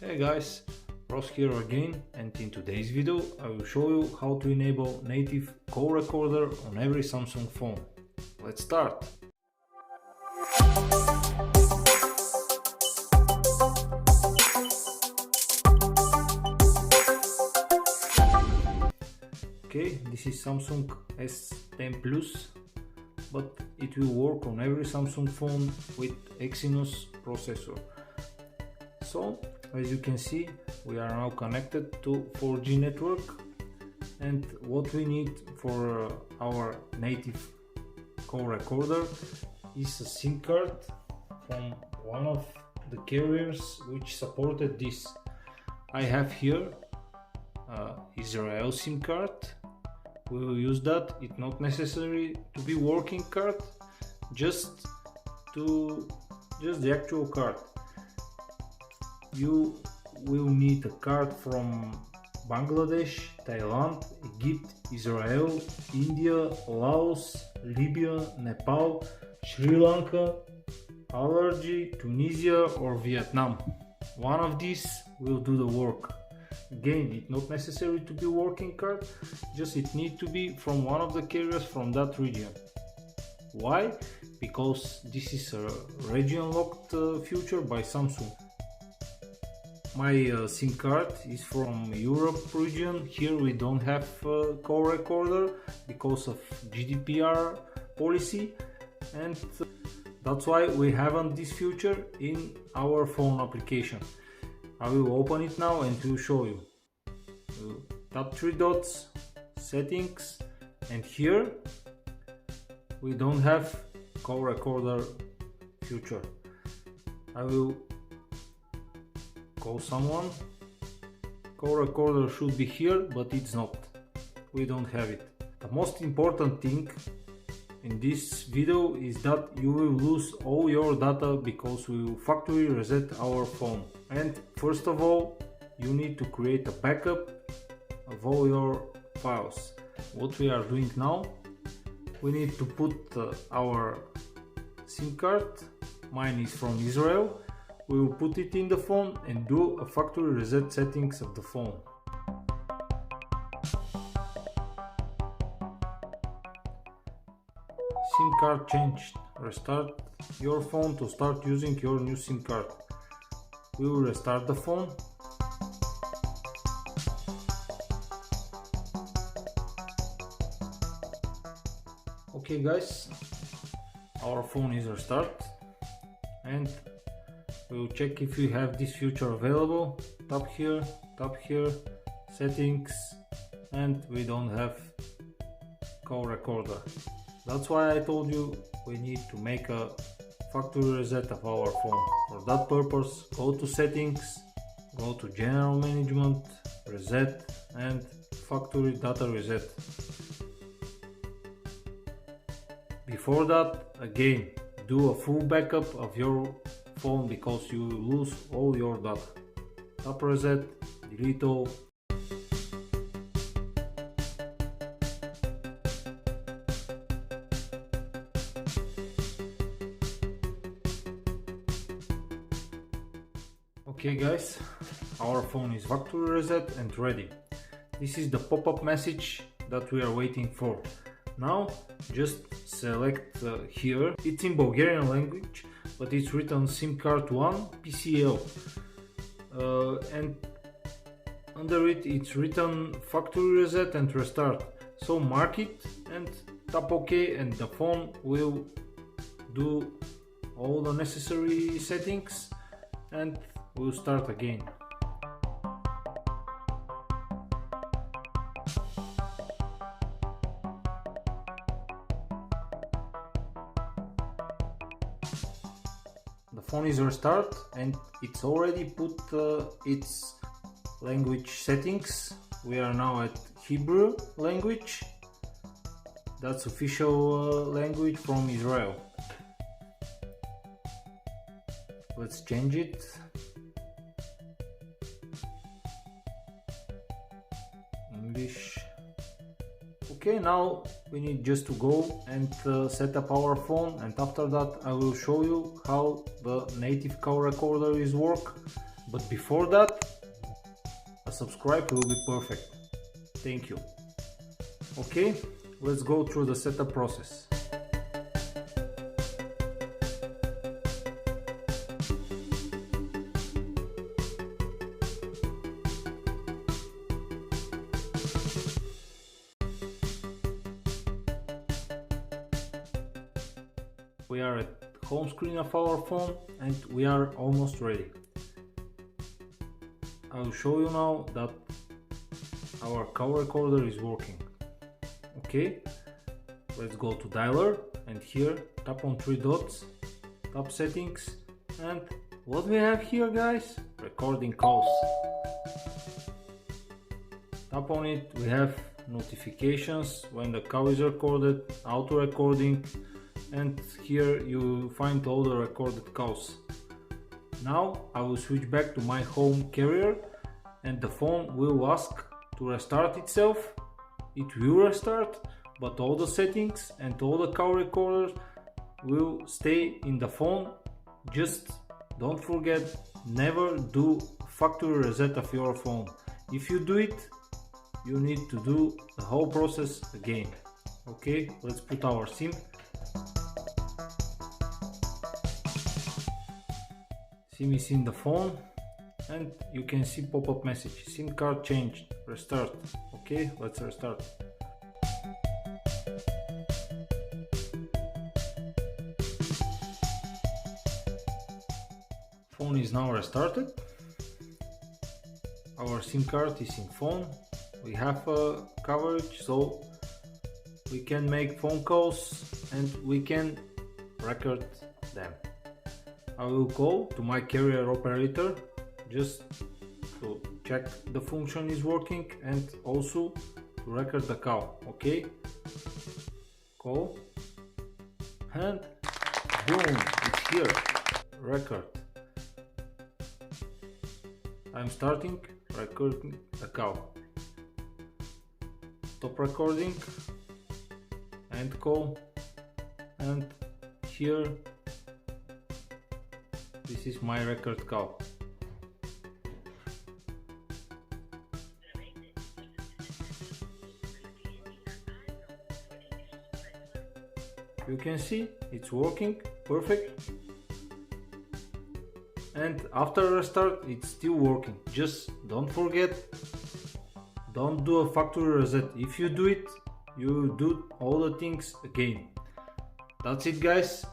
Hey guys, Ross here again, and in today's video I will show you how to enable native call recorder on every Samsung phone. Let's start! Okay, this is Samsung S10 Plus, but it will work on every Samsung phone with Exynos processor. So, as you can see, we are now connected to 4G network, and what we need for our native call recorder is a SIM card from one of the carriers which supported this. I have here Israel SIM card. We will use that. It's not necessary to be working card, just the actual card. You will need a card from Bangladesh, Thailand, Egypt, Israel, India, Laos, Libya, Nepal, Sri Lanka, Allergy, Tunisia or Vietnam. One of these will do the work. Again, it's not necessary to be working card, just it needs to be from one of the carriers from that region. Why? Because this is a region locked feature by Samsung. My SIM card is from Europe region. Here we don't have call recorder because of GDPR policy, and that's why we haven't this feature in our phone application. I will open it now and will show you. Tap three dots, settings, and here we don't have call recorder feature. I will call someone. Call recorder should be here, but it's not. We don't have it. The most important thing in this video is that you will lose all your data because we will factory reset our phone. And first of all, you need to create a backup of all your files. What we are doing now, we need to put our SIM card. Mine is from Israel. We will put it in the phone and do a factory reset settings of the phone. SIM card changed. Restart your phone to start using your new SIM card. We will restart the phone. Okay guys, our phone is restarted, and we will check if you have this feature available. Tap here, settings, and we don't have call recorder. That's why I told you we need to make a factory reset of our phone. For that purpose, go to settings, go to general management, reset, and factory data reset. Before that, again, do a full backup of your phone because you will lose all your data. Tap reset, delete all. Okay guys, our phone is factory reset and ready. This is the pop-up message that we are waiting for. Now just select here. It's in Bulgarian language, but it's written SIM card 1 PCL, and under it it's written factory reset and restart. So mark it and tap OK, and the phone will do all the necessary settings and will start again. The phone is restarted and it's already put its language settings. We are now at Hebrew language. That's official language from Israel. Let's change it. English. Okay, now we need just to go and set up our phone, and after that I will show you how the native call recorder is work. but before that a subscribe will be perfect. Thank you. Okay, let's go through the setup process. We are at home screen of our phone and we are almost ready. I will show you now that our call recorder is working. Okay, let's go to dialer and here tap on 3 dots, tap settings, and what we have here, guys, recording calls. Tap on it, we have notifications when the call is recorded, auto recording, and here you find all the recorded calls. Now I will switch back to my home carrier and the phone will ask to restart itself. It will restart, but all the settings and all the call recorders will stay in the phone. Just don't forget, never do factory reset of your phone. If you do it, you need to do the whole process again. Okay, let's put our SIM. SIM is in the phone and you can see pop-up message, SIM card changed, restart. Okay, let's restart. Phone is now restarted. Our SIM card is in phone. We have coverage, so we can make phone calls and we can record them. I will call to my carrier operator just to check the function is working and also to record the call. Okay, call and boom, it's here, record. I'm starting recording the call. Stop recording, end call, and here this is my record call. You can see it's working perfect, and after restart it's still working. Just don't forget, don't do a factory reset. If you do it, you do all the things again. That's it, guys.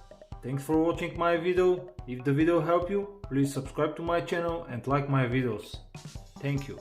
Thanks for watching my video. If the video helped you, please subscribe to my channel and like my videos. Thank you.